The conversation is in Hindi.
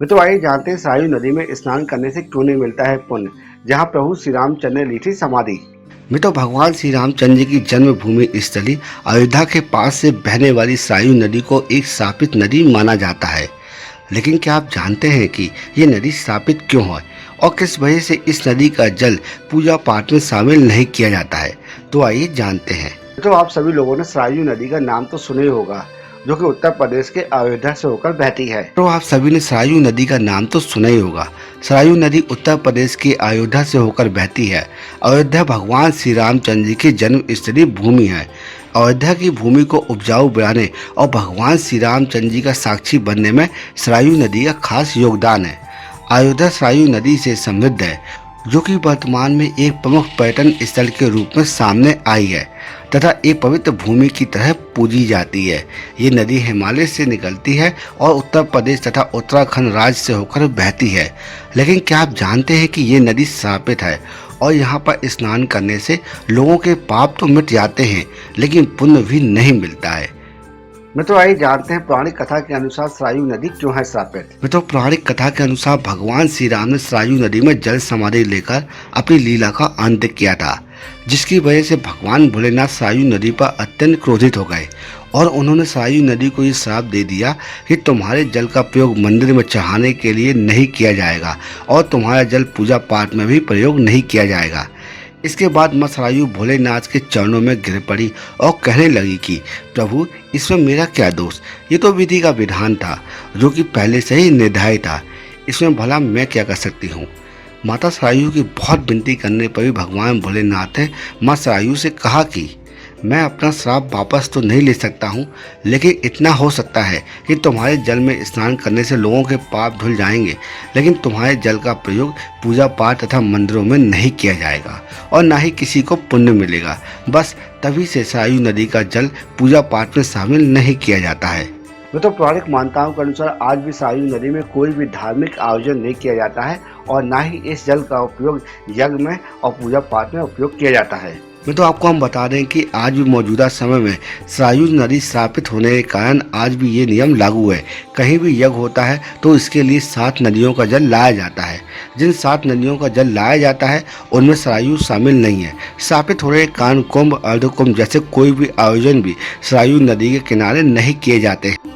तो आइए जानते हैं सरयू नदी में स्नान करने से क्यों नहीं मिलता है पुण्य, जहां प्रभु श्री रामचंद्र ने ली थी समाधि। भगवान श्री रामचंद्र की जन्मभूमि स्थली अयोध्या के पास से बहने वाली सरयू नदी को एक श्रापित नदी माना जाता है। लेकिन क्या आप जानते हैं कि ये नदी श्रापित क्यों है और किस वजह से इस नदी का जल पूजा पाठ में शामिल नहीं किया जाता है? तो आइए जानते हैं। तो आप सभी लोगों ने सरयू नदी का नाम तो सुना ही होगा, जो कि उत्तर प्रदेश के अयोध्या से होकर बहती है। तो आप सभी ने सरयू नदी का नाम तो सुना ही होगा। सरयू नदी उत्तर प्रदेश के अयोध्या से होकर बहती है। अयोध्या भगवान श्री रामचंद्र जी की जन्म स्थली भूमि है। अयोध्या की भूमि को उपजाऊ बनाने और भगवान श्री रामचंद्र जी का साक्षी बनने में सरयू नदी का खास योगदान है। अयोध्या सरयू नदी से समृद्ध है, जो कि वर्तमान में एक प्रमुख पर्यटन स्थल के रूप में सामने आई है तथा एक पवित्र भूमि की तरह पूजी जाती है। ये नदी हिमालय से निकलती है और उत्तर प्रदेश तथा उत्तराखंड राज्य से होकर बहती है। लेकिन क्या आप जानते हैं कि ये नदी श्रापित है और यहाँ पर स्नान करने से लोगों के पाप तो मिट जाते हैं, लेकिन पुण्य भी नहीं मिलता है। आइए जानते हैं पौराणिक कथा के अनुसार सरयू नदी क्यों है श्रापित। पौराणिक कथा के अनुसार भगवान श्री राम ने सरयू नदी में जल समाधि लेकर अपनी लीला का अंत किया था, जिसकी वजह से भगवान भोलेनाथ सरयू नदी पर अत्यंत क्रोधित हो गए और उन्होंने सरयू नदी को ये श्राप दे दिया कि तुम्हारे जल का प्रयोग मंदिर में चढ़ाने के लिए नहीं किया जाएगा और तुम्हारा जल पूजा पाठ में भी प्रयोग नहीं किया जाएगा। इसके बाद मां सरयू भोलेनाथ के चरणों में गिर पड़ी और कहने लगी कि प्रभु, इसमें मेरा क्या दोष? ये तो विधि का विधान था, जो कि पहले से ही निर्धारित था। इसमें भला मैं क्या कर सकती हूँ? माता सरयू की बहुत विनती करने पर भी भगवान भोलेनाथ ने मां सरयू से कहा कि मैं अपना श्राप वापस तो नहीं ले सकता हूँ, लेकिन इतना हो सकता है कि तुम्हारे जल में स्नान करने से लोगों के पाप धुल जाएंगे, लेकिन तुम्हारे जल का प्रयोग पूजा पाठ तथा मंदिरों में नहीं किया जाएगा और ना ही किसी को पुण्य मिलेगा। बस तभी से सरयू नदी का जल पूजा पाठ में शामिल नहीं किया जाता है। पौराणिक मान्यताओं के अनुसार आज भी सरयू नदी में कोई भी धार्मिक आयोजन नहीं किया जाता है और ना ही इस जल का उपयोग यज्ञ में और पूजा पाठ में उपयोग किया जाता है। आपको हम बता दें कि आज भी मौजूदा समय में सरयू नदी श्रापित होने के कारण आज भी ये नियम लागू है। कहीं भी यज्ञ होता है तो इसके लिए 7 नदियों का जल लाया जाता है। जिन 7 नदियों का जल लाया जाता है उनमें सरयू शामिल नहीं है। श्रापित होने के कारण कुंभ, अर्धकुंभ जैसे कोई भी आयोजन भी सरयू नदी के किनारे नहीं किए जाते हैं।